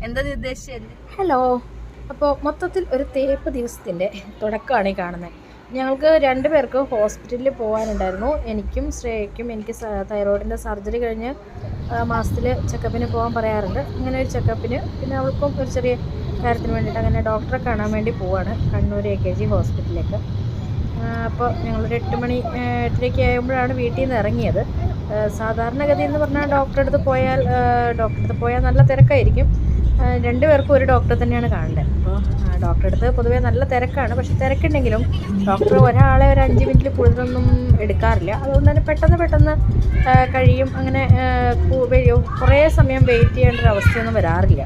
എന്താ ഉദ്ദേശിച്ചത്? ഹലോ, അപ്പോൾ മൊത്തത്തിൽ ഒരു തേപ്പ് ദിവസത്തിൻ്റെ തുടക്കമാണ് ഈ കാണുന്നത്. ഞങ്ങൾക്ക് 2 പേർക്ക് ഹോസ്പിറ്റലിൽ പോകാനുണ്ടായിരുന്നു. എനിക്കും ശ്രേയയ്ക്കും. എനിക്ക് തൈറോയിഡിൻ്റെ സർജറി കഴിഞ്ഞ് മാസത്തിൽ ചെക്കപ്പിന് പോകാൻ പറയാറുണ്ട്. അങ്ങനെ ഒരു ചെക്കപ്പിന്, പിന്നെ അവൾക്കും ഒരു ചെറിയ കാര്യത്തിന് വേണ്ടിയിട്ട് അങ്ങനെ ഡോക്ടറെ കാണാൻ വേണ്ടി പോവാണ് കണ്ണൂർ AKG ഹോസ്പിറ്റലിലേക്ക്. അപ്പോൾ ഞങ്ങളൊരു 8 മണി 8:30 ആകുമ്പോഴാണ് വീട്ടിൽ നിന്ന് ഇറങ്ങിയത്. സാധാരണഗതി എന്ന് പറഞ്ഞാൽ ഡോക്ടറെ അടുത്ത് പോയാൽ നല്ല തിരക്കായിരിക്കും. 2 പേർക്കും ഒരു ഡോക്ടറെ തന്നെയാണ് കാണേണ്ടത്. അപ്പോൾ ഡോക്ടറെ അടുത്ത് പൊതുവേ നല്ല തിരക്കാണ്. പക്ഷെ തിരക്കുണ്ടെങ്കിലും ഡോക്ടർ ഒരാളെ ഒരു 5 മിനിറ്റിൽ കൂടുതലൊന്നും എടുക്കാറില്ല. അതുകൊണ്ട് തന്നെ പെട്ടെന്ന് കഴിയും. അങ്ങനെ കുറേ സമയം വെയിറ്റ് ചെയ്യേണ്ട ഒരു അവസ്ഥയൊന്നും വരാറില്ല.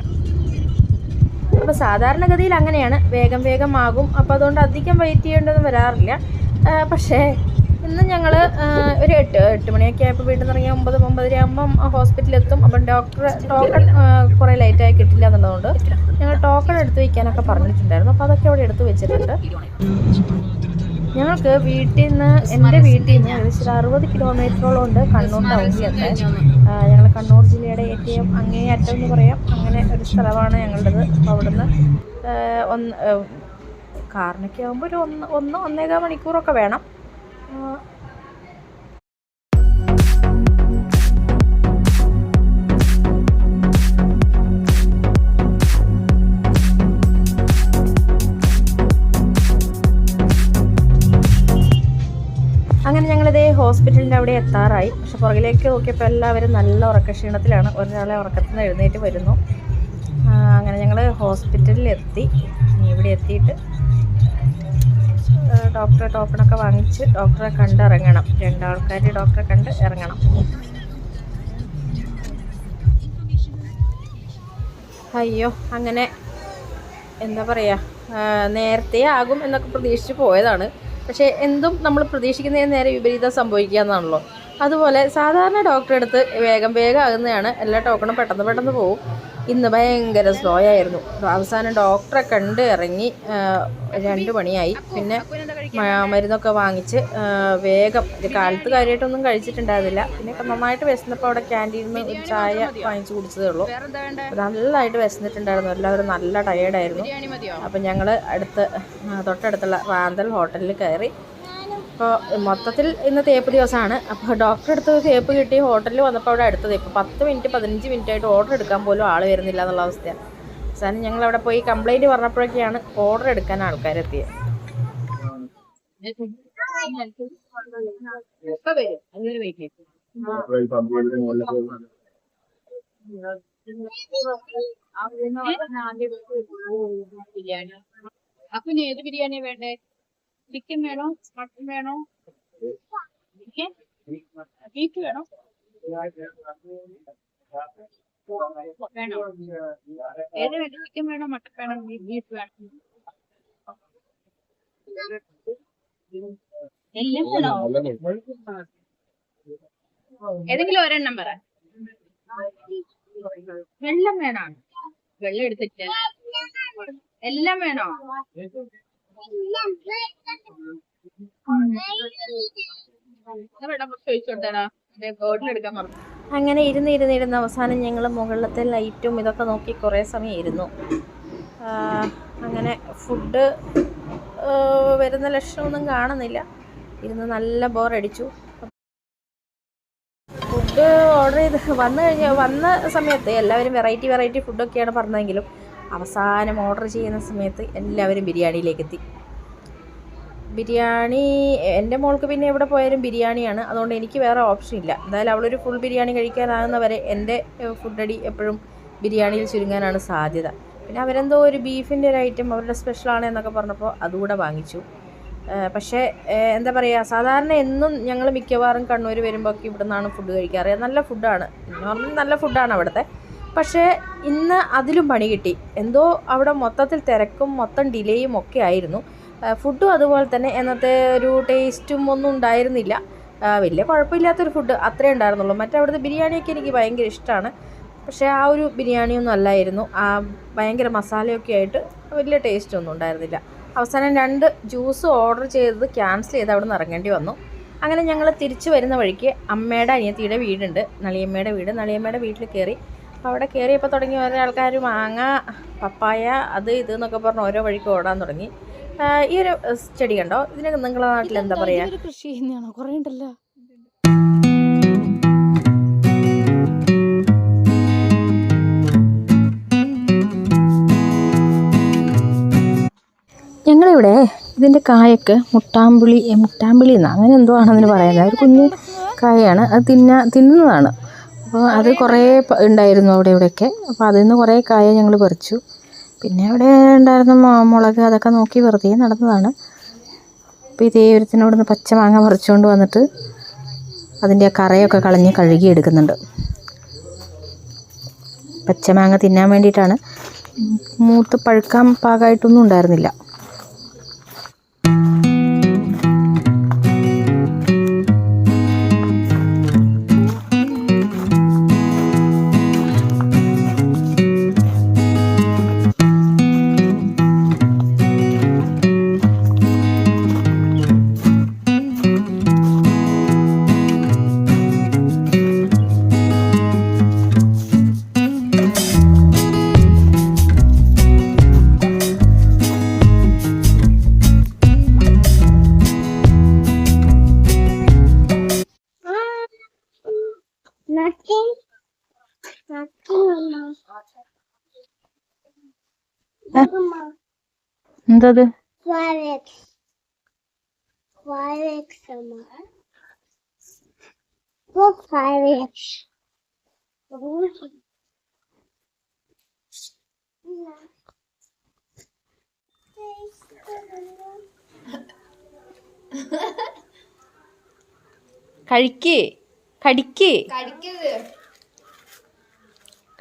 അപ്പോൾ സാധാരണഗതിയിൽ അങ്ങനെയാണ്, വേഗം ആകും. അപ്പോൾ അതുകൊണ്ട് അധികം വെയിറ്റ് ചെയ്യേണ്ടതൊന്നും വരാറില്ല. പക്ഷേ ഇന്ന് ഞങ്ങൾ ഒരു 8 മണിയൊക്കെ ആയപ്പോൾ വീട്ടിൽ നിന്ന് ഇറങ്ങി 9-9:30 ആകുമ്പം ഹോസ്പിറ്റലിലെത്തും. അപ്പം ടോക്കൺ കുറേ ലേറ്റായി കിട്ടില്ല എന്നുള്ളതുകൊണ്ട് ഞങ്ങൾ ടോക്കൺ എടുത്ത് വയ്ക്കാനൊക്കെ പറഞ്ഞിട്ടുണ്ടായിരുന്നു. അപ്പോൾ അതൊക്കെ അവിടെ എടുത്ത് വെച്ചിട്ടുണ്ട്. ഞങ്ങൾക്ക് എൻ്റെ വീട്ടിൽ നിന്ന് ഏകദേശം 60 കിലോമീറ്ററോളം ഉണ്ട് കണ്ണൂർ ടൗണിലെത്താൻ. ഞങ്ങൾ കണ്ണൂർ ജില്ലയുടെ ഏറ്റവും അങ്ങേ അറ്റം എന്ന് പറയാം, അങ്ങനെ ഒരു സ്ഥലമാണ് ഞങ്ങളുടേത്. അപ്പോൾ അവിടുന്ന് കാറിനൊക്കെ ആകുമ്പോൾ ഒരു 1-1.25 മണിക്കൂറൊക്കെ വേണം. അങ്ങനെ ഞങ്ങളിതേ ഹോസ്പിറ്റലിൻ്റെ അവിടെ എത്താറായി. പക്ഷെ പുറകിലേക്ക് നോക്കിയപ്പോൾ എല്ലാവരും നല്ല ഉറക്കക്ഷീണത്തിലാണ്. ഒരാളെ ഉറക്കത്തിൽ നിന്ന് എഴുന്നേറ്റ് വരുന്നു. അങ്ങനെ ഞങ്ങൾ ഹോസ്പിറ്റലിൽ എത്തി. ഇവിടെ എത്തിയിട്ട് ഡോക്ടറെ ടോക്കണൊക്കെ വാങ്ങിച്ച് ഡോക്ടറെ കണ്ടിറങ്ങണം. 2 ആൾക്കാർ ഡോക്ടറെ കണ്ട് ഇറങ്ങണം. അയ്യോ, അങ്ങനെ എന്താ പറയുക, നേരത്തെ ആകും എന്നൊക്കെ പ്രതീക്ഷിച്ച് പോയതാണ്. പക്ഷേ എന്തും നമ്മൾ പ്രതീക്ഷിക്കുന്നതിന് നേരെ വിപരീതം സംഭവിക്കുക എന്നാണല്ലോ. അതുപോലെ സാധാരണ ഡോക്ടറെ അടുത്ത് വേഗം ആകുന്നതാണ്. എല്ലാ ടോക്കണും പെട്ടെന്ന് പോകും. ഇന്ന് ഭയങ്കര സ്ലോ ആയിരുന്നു. അവസാനം ഡോക്ടറെ കണ്ട് ഇറങ്ങി 2 മണിയായി. പിന്നെ മരുന്നൊക്കെ വാങ്ങിച്ച് വേഗം കാലത്ത് കാര്യമായിട്ടൊന്നും കഴിച്ചിട്ടുണ്ടായിരുന്നില്ല. പിന്നെ നന്നായിട്ട് വിശന്നപ്പോൾ അവിടെ ക്യാൻറ്റീനിൽ നിന്ന് ഒരു ചായ വാങ്ങിച്ച് കുടിച്ചതേ ഉള്ളൂ. നല്ലതായിട്ട് വിശന്നിട്ടുണ്ടായിരുന്നു. എല്ലാവരും നല്ല ടയേർഡായിരുന്നു. അപ്പം ഞങ്ങൾ തൊട്ടടുത്തുള്ള റാന്തൽ ഹോട്ടലിൽ കയറി. അപ്പോൾ മൊത്തത്തിൽ ഇന്ന് തേപ്പ് ദിവസമാണ്. അപ്പോൾ ഡോക്ടറെ അടുത്ത് തേപ്പ് കിട്ടി. ഹോട്ടലിൽ വന്നപ്പോൾ അവിടെ അടുത്ത തേപ്പ് 10 മിനിറ്റ് 15 മിനിറ്റായിട്ട് ഓർഡർ എടുക്കാൻ പോലും ആൾ വരുന്നില്ല എന്നുള്ള അവസ്ഥയാണ്. അവസാനം ഞങ്ങൾ അവിടെ പോയി കംപ്ലൈൻറ്റ് പറഞ്ഞപ്പോഴൊക്കെയാണ് ഓർഡർ എടുക്കാൻ ആൾക്കാരെത്തിയത്. അപ്പൊ ഏത് ബിരിയാണിയാ വേണ്ടേ? ചിക്കൻ വേണോ, മട്ടൻ വേണോ, ബീഫ് വേണോ? ഏത് വേണ്ട? ചിക്കൻ വേണോ, മട്ടൻ വേണോ, ബീഫ് വേണോ? എല്ലാം വേണോ? ഏതെങ്കിലും ഒരെണ്ണം പറ. വെള്ളം വേണോ? വെള്ളം എടുത്തിട്ട് എല്ലാം വേണോ? അങ്ങനെ ഇരുന്ന് അവസാനം ഞങ്ങൾ മുകളിലത്തെ ലൈറ്റും ഇതൊക്കെ നോക്കി കുറേ സമയം ഇരുന്നു. അങ്ങനെ ഫുഡ് വരുന്ന ലക്ഷണമൊന്നും കാണുന്നില്ല. ഇരുന്ന് നല്ല ബോറടിച്ചു. ഫുഡ് ഓർഡർ ചെയ്ത് വന്ന സമയത്ത് എല്ലാവരും വെറൈറ്റി ഫുഡൊക്കെയാണ് പറഞ്ഞതെങ്കിലും അവസാനം ഓർഡർ ചെയ്യുന്ന സമയത്ത് എല്ലാവരും ബിരിയാണിയിലേക്ക് എത്തി. ബിരിയാണി എൻ്റെ മോൾക്ക് പിന്നെ എവിടെ പോയാലും ബിരിയാണിയാണ്. അതുകൊണ്ട് എനിക്ക് വേറെ ഓപ്ഷൻ ഇല്ല. എന്തായാലും അവളൊരു ഫുൾ ബിരിയാണി കഴിക്കാനാകുന്നവരെ എൻ്റെ ഫുഡടി എപ്പോഴും ബിരിയാണിയിൽ ചുരുങ്ങാനാണ് സാധ്യത. പിന്നെ അവരെന്തോ ഒരു ബീഫിൻ്റെ ഒരു ഐറ്റം അവരുടെ സ്പെഷ്യലാണ് എന്നൊക്കെ പറഞ്ഞപ്പോൾ അതുകൂടെ വാങ്ങിച്ചു. പക്ഷേ എന്താ പറയുക, സാധാരണ എന്നും ഞങ്ങൾ മിക്കവാറും കണ്ണൂർ വരുമ്പോൾ ഒക്കെ ഇവിടെ നിന്നാണ് ഫുഡ് കഴിക്കാറ്. നല്ല ഫുഡാണ്, നോർമലി നല്ല ഫുഡാണ് അവിടുത്തെ. പക്ഷേ ഇന്ന് അതിലും പണി കിട്ടി. എന്തോ അവിടെ മൊത്തത്തിൽ തിരക്കും മൊത്തം ഡിലേയും ഒക്കെ ആയിരുന്നു. ഫുഡും അതുപോലെ തന്നെ എന്നത്തെ ഒരു ടേസ്റ്റും ഒന്നും ഉണ്ടായിരുന്നില്ല. വലിയ കുഴപ്പമില്ലാത്തൊരു ഫുഡ് അത്രേ ഉണ്ടായിരുന്നുള്ളൂ. മറ്റവിടുത്തെ ബിരിയാണിയൊക്കെ എനിക്ക് ഭയങ്കര ഇഷ്ടമാണ്. പക്ഷേ ആ ഒരു ബിരിയാണിയൊന്നും അല്ലായിരുന്നു. ഭയങ്കര മസാലയൊക്കെ ആയിട്ട് വലിയ ടേസ്റ്റ് ഒന്നും ഉണ്ടായിരുന്നില്ല. അവസാനം 2 ജ്യൂസ് ഓർഡർ ചെയ്തത് ക്യാൻസൽ ചെയ്ത് അവിടെ നിന്ന് ഇറങ്ങേണ്ടി വന്നു. അങ്ങനെ ഞങ്ങൾ തിരിച്ചു വരുന്ന വഴിക്ക് അമ്മയുടെ അനിയത്തിയുടെ വീടുണ്ട്, നളിയമ്മയുടെ വീട്. നളിയമ്മയുടെ വീട്ടിൽ കയറി. അപ്പോൾ അവിടെ കയറിയപ്പോൾ തുടങ്ങി ഓരോ ആൾക്കാർ മാങ്ങ, പപ്പായ, അത് ഇത് എന്നൊക്കെ പറഞ്ഞ് ഓരോ വഴിക്ക് ഓടാൻ തുടങ്ങി. ഈ ഒരു ചെടി കണ്ടോ, ഇതിന് നിങ്ങളുടെ നാട്ടിൽ എന്താ പറയുക? കൃഷി ചെയ്യുന്നതാണോ? കുറേ ഉണ്ടല്ലോ. ഞങ്ങളിവിടെ ഇതിൻ്റെ കായൊക്കെ മുട്ടാമ്പിളി എന്നാണ് അങ്ങനെ എന്തോ ആണെന്ന് പറയുന്നത്. ഒരു കുഞ്ഞ് കായാണ്, അത് തിന്നുന്നതാണ്. അപ്പോൾ അത് കുറേ ഉണ്ടായിരുന്നു അവിടെ ഇവിടെയൊക്കെ. അപ്പോൾ അതിൽ നിന്ന് കുറേ കായ ഞങ്ങൾ പറിച്ചു. പിന്നെ അവിടെ ഉണ്ടായിരുന്ന മുളക് അതൊക്കെ നോക്കി വെറുതെ നടന്നതാണ്. അപ്പോൾ ഇതേ ഒരുത്തിനോട് നിന്ന് പച്ച മാങ്ങ പറിച്ചുകൊണ്ട് വന്നിട്ട് അതിൻ്റെ ആ കറയൊക്കെ കളഞ്ഞ് കഴുകിയെടുക്കുന്നുണ്ട്. പച്ചമാങ്ങ തിന്നാൻ വേണ്ടിയിട്ടാണ്. മൂത്ത് പഴുക്കാൻ പാകമായിട്ടൊന്നും ഉണ്ടായിരുന്നില്ല. എന്തത്?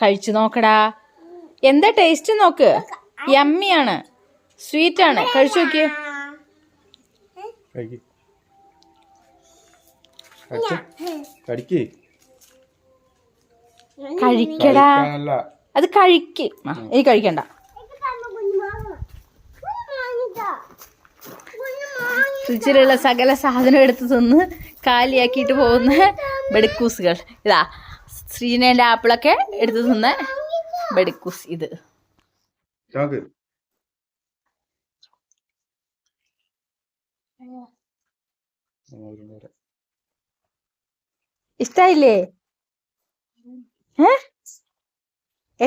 കഴിച്ചു നോക്കടാ, എന്താ ടേസ്റ്റ് നോക്ക്. യമ്മിയാണ്, സ്വീറ്റ് ആണ്. കഴിച്ചു നോക്കിയേ. കഴിക്കടാ, അത് കഴിക്ക്. എനിക്ക് കഴിക്കണ്ട. ഫ്രിഡ്ജിലുള്ള സകല സാധനം എടുത്ത് തിന്ന് കാലിയാക്കിയിട്ട് പോകുന്ന ബെഡിക്കൂസുകൾ. ഇതാ ശ്രീനേന്റെ ആപ്പിളൊക്കെ എടുത്ത് തിന്ന ബെഡിക്കൂസ്. ഇത് ഇഷ്ടായില്ലേ?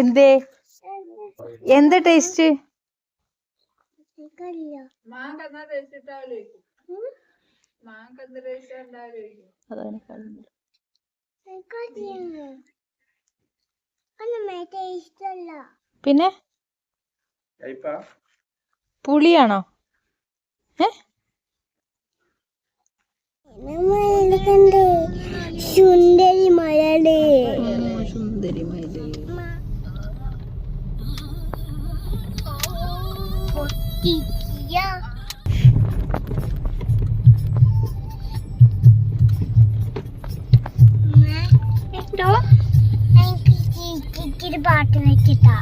എന്തേ, എന്താ ടേസ്റ്റ്? പിന്നെ പുളിയാണോ? സുന്ദരി മലയുടെ പാട്ട് വെച്ചിട്ടാ